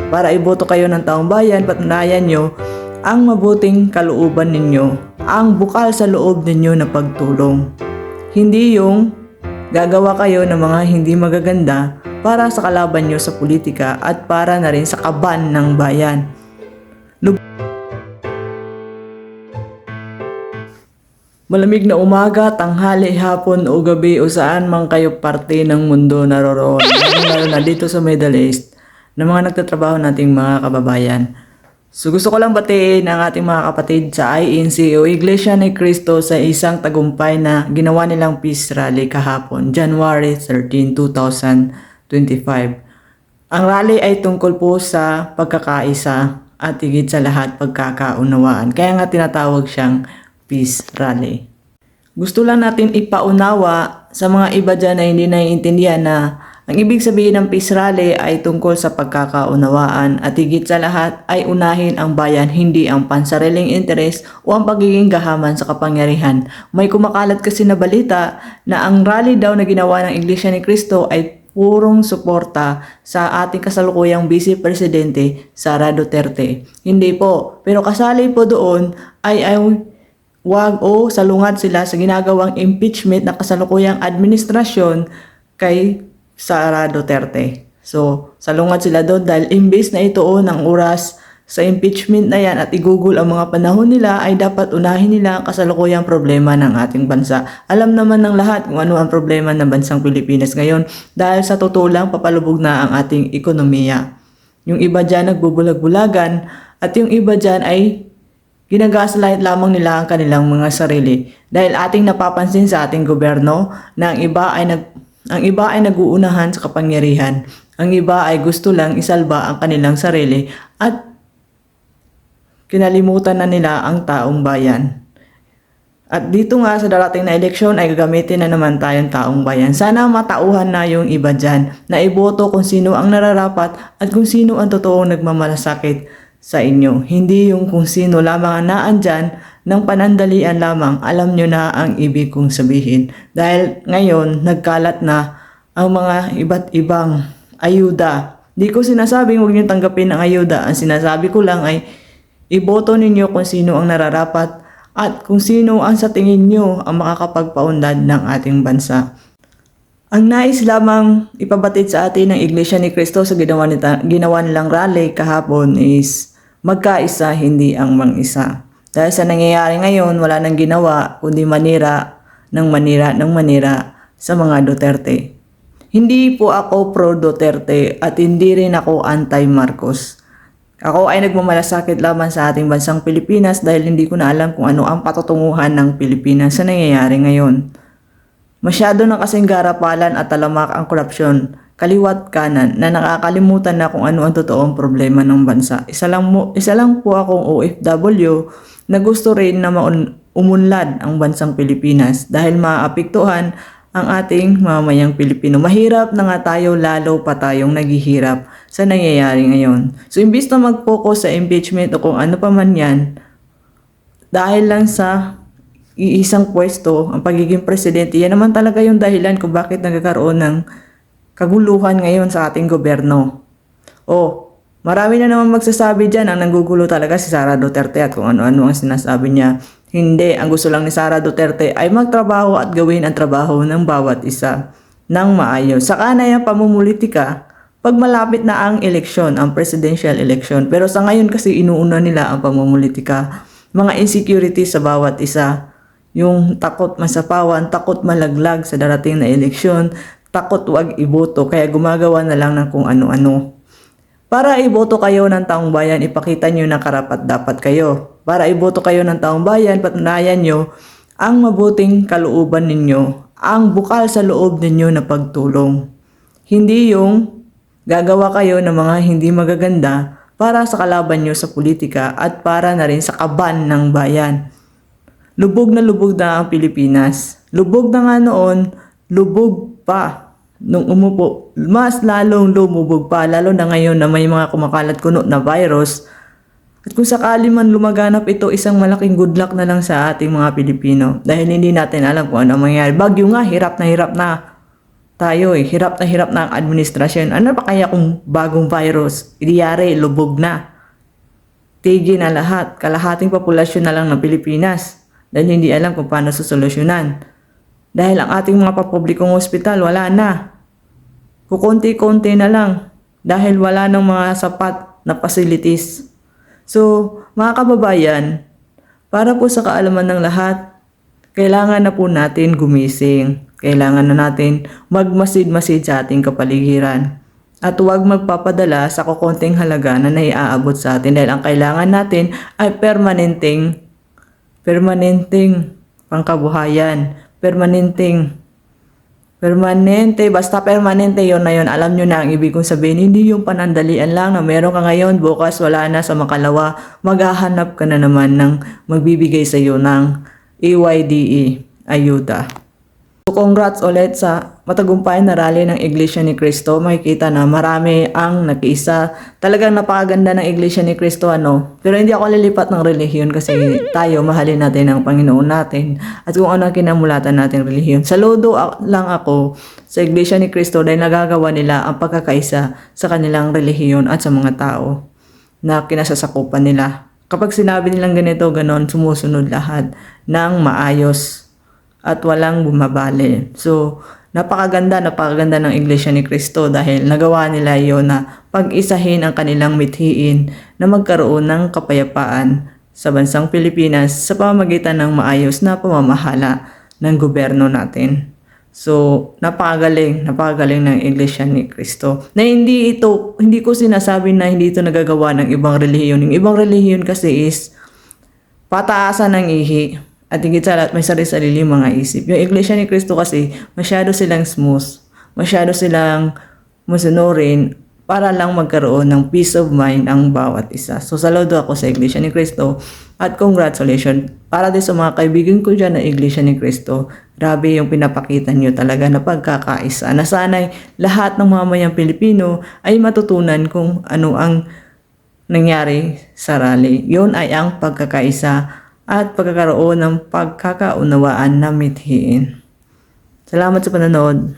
para iboto kayo ng taong bayan, patunayan nyo ang mabuting kalooban ninyo, ang bukal sa loob ninyo na pagtulong. Hindi yung gagawa kayo ng mga hindi magaganda para sa kalaban nyo sa politika at para na rin sa kaban ng bayan. Malamig na umaga, tanghali, hapon o gabi o saan man kayo parte ng mundo naroroon, lalo na dito sa Middle East, ng mga nagtatrabaho nating mga kababayan. So gusto ko lang batiin ang ating mga kapatid sa INC o Iglesia ni Cristo sa isang tagumpay na ginawa nilang peace rally kahapon, January 13, 2025. Ang rally ay tungkol po sa pagkakaisa at higit sa lahat pagkakaunawaan. Kaya nga tinatawag siyang peace rally. Gusto lang natin ipaunawa sa mga iba dyan na hindi naiintindihan na ang ibig sabihin ng peace rally ay tungkol sa pagkakaunawaan at higit sa lahat ay unahin ang bayan, hindi ang pansariling interes o ang pagiging gahaman sa kapangyarihan. May kumakalat kasi na balita na ang rally daw na ginawa ng Iglesia ni Cristo ay purong suporta sa ating kasalukuyang Vice Presidente Sara Duterte. Hindi po, pero kasali po doon ay wag o salungat sila sa ginagawang impeachment na kasalukuyang administrasyon kay Sara Duterte. So, salungat sila doon dahil imbes na ituon ang oras sa impeachment na yan at igugol ang mga panahon nila ay dapat unahin nila ang kasalukuyang problema ng ating bansa. Alam naman ng lahat kung ano ang problema ng bansang Pilipinas ngayon dahil sa totoo lang papalubog na ang ating ekonomiya. Yung iba dyan nagbubulag-bulagan at yung iba dyan ay ginagaslight lamang nila ang kanilang mga sarili dahil ating napapansin sa ating gobyerno na ang iba ay naguunahan sa kapangyarihan. Ang iba ay gusto lang isalba ang kanilang sarili at kinalimutan na nila ang taong bayan. At dito nga sa darating na eleksyon ay gagamitin na naman tayong taong bayan. Sana matauhan na yung iba dyan na iboto kung sino ang nararapat at kung sino ang totoong nagmamalasakit sa inyo. Hindi yung kung sino lamang ang naandyan ng panandalian lamang. Alam nyo na ang ibig kong sabihin. Dahil ngayon, nagkalat na ang mga iba't ibang ayuda. Di ko sinasabing huwag nyo tanggapin ang ayuda. Ang sinasabi ko lang ay iboto ninyo kung sino ang nararapat at kung sino ang sa tingin nyo ang makakapagpaunlad ng ating bansa. Ang nais lamang ipabatid sa atin ng Iglesia ni Cristo sa ginawa nilang rally kahapon is magkaisa, hindi ang mang-isa. Dahil sa nangyayari ngayon, wala nang ginawa kundi manira sa mga Duterte. Hindi po ako pro-Duterte at hindi rin ako anti-Marcos. Ako ay nagmamalasakit lamang sa ating bansang Pilipinas dahil hindi ko na alam kung ano ang patutunguhan ng Pilipinas sa nangyayari ngayon. Masyado na kasing garapalan at talamak ang korupsyon, kaliwat kanan na nakakalimutan na kung ano ang totoong problema ng bansa. Isa lang po akong OFW na gusto rin na umunlad ang bansang Pilipinas dahil maapektuhan ang ating mamayang Pilipino. Mahirap na nga tayo, lalo pa tayong naghihirap sa nangyayari ngayon. So imbis na mag-focus sa impeachment o kung ano pa man yan, dahil lang sa iisang pwesto, ang pagiging presidente, yan naman talaga yung dahilan kung bakit nagkakaroon ng kaguluhan ngayon sa ating gobyerno. Marami na naman magsasabi dyan ang nanggugulo talaga si Sara Duterte at kung ano-ano ang sinasabi niya. Hindi, ang gusto lang ni Sara Duterte ay magtrabaho at gawin ang trabaho ng bawat isa ng maayos. Saka na yung pamumulitika pag malapit na ang eleksyon, ang presidential election. Pero sa ngayon kasi inuuna nila ang pamumulitika. Mga insecurity sa bawat isa. Yung takot masapawan, takot malaglag sa darating na eleksyon, takot wag iboto, kaya gumagawa na lang ng kung ano-ano. Para iboto kayo ng taong bayan, ipakita nyo na karapat-dapat kayo. Para iboto kayo ng taong bayan, patunayan nyo ang mabuting kalooban ninyo, ang bukal sa loob ninyo na pagtulong. Hindi yung gagawa kayo ng mga hindi magaganda para sa kalaban nyo sa politika at para na rin sa kaban ng bayan. Lubog na ang Pilipinas. Lubog na nga noon, lubog pa nung umupo. Mas lalong lumubog pa, lalo na ngayon na may mga kumakalat kuno na virus. At kung sakali man lumaganap ito, isang malaking good luck na lang sa ating mga Pilipino. Dahil hindi natin alam kung ano mangyayari. Bagyo nga, hirap na hirap na. tayo eh. Hirap na ang administrasyon. Ano pa kaya kung bagong virus? Idiyari, lubog na. Tigil na lahat. Kalahating populasyon na lang ng Pilipinas. Dahil hindi alam kung paano susolusyonan. Dahil ang ating mga papublikong ospital, wala na. Kukunti-kunti na lang. Dahil wala ng mga sapat na facilities. So, mga kababayan, para po sa kaalaman ng lahat, kailangan na po natin gumising. Kailangan na natin magmasid-masid sa ating kapaligiran. At huwag magpapadala sa kukonting halaga na naiaabot sa atin dahil ang kailangan natin ay permanenteng pangkabuhayan. Basta permanente yon na yon. Alam nyo na ang ibig kong sabihin, hindi yung panandalian lang na meron ka ngayon, bukas wala na sa makalawa, maghahanap ka na naman ng magbibigay sa iyo ng AYDE, ayuda. So congrats ulit sa matagumpay na rally ng Iglesia ni Cristo. Makikita na marami ang nakiisa. Talagang napakaganda ng Iglesia ni Cristo, ano. Pero hindi ako lilipat ng relihiyon kasi tayo mahalin natin ang Panginoon natin at kung ano ang kinamulatan natin relihiyon. Saludo lang ako sa Iglesia ni Cristo dahil nagagawa nila ang pagkakaisa sa kanilang relihiyon at sa mga tao na kinasasakupan nila. Kapag sinabi nilang ganito, ganon, sumusunod lahat ng maayos at walang bumabali. So, napakaganda ng Iglesia ni Cristo dahil nagawa nila yon na pag-isahin ang kanilang mithiin na magkaroon ng kapayapaan sa bansang Pilipinas sa pamamagitan ng maayos na pamamahala ng gobyerno natin. So, napakagaling ng Iglesia ni Cristo. Na hindi ko sinasabi na hindi ito nagagawa ng ibang relihiyon. Yung ibang relihiyon kasi is pataasan ng ihi. At higit sa lahat, may sarili-sarili mga isip. Yung Iglesia ni Cristo kasi, masyado silang smooth. Masyado silang masunurin para lang magkaroon ng peace of mind ang bawat isa. So, saludo ako sa Iglesia ni Cristo. At congratulations para din sa mga kaibigan ko dyan na Iglesia ni Cristo. Grabe yung pinapakita nyo talaga na pagkakaisa. Na sana'y lahat ng mamayang Pilipino ay matutunan kung ano ang nangyari sa rally. Yun ay ang pagkakaisa at pagkakaroon ng pagkakaunawaan na mithiin. Salamat sa panonood.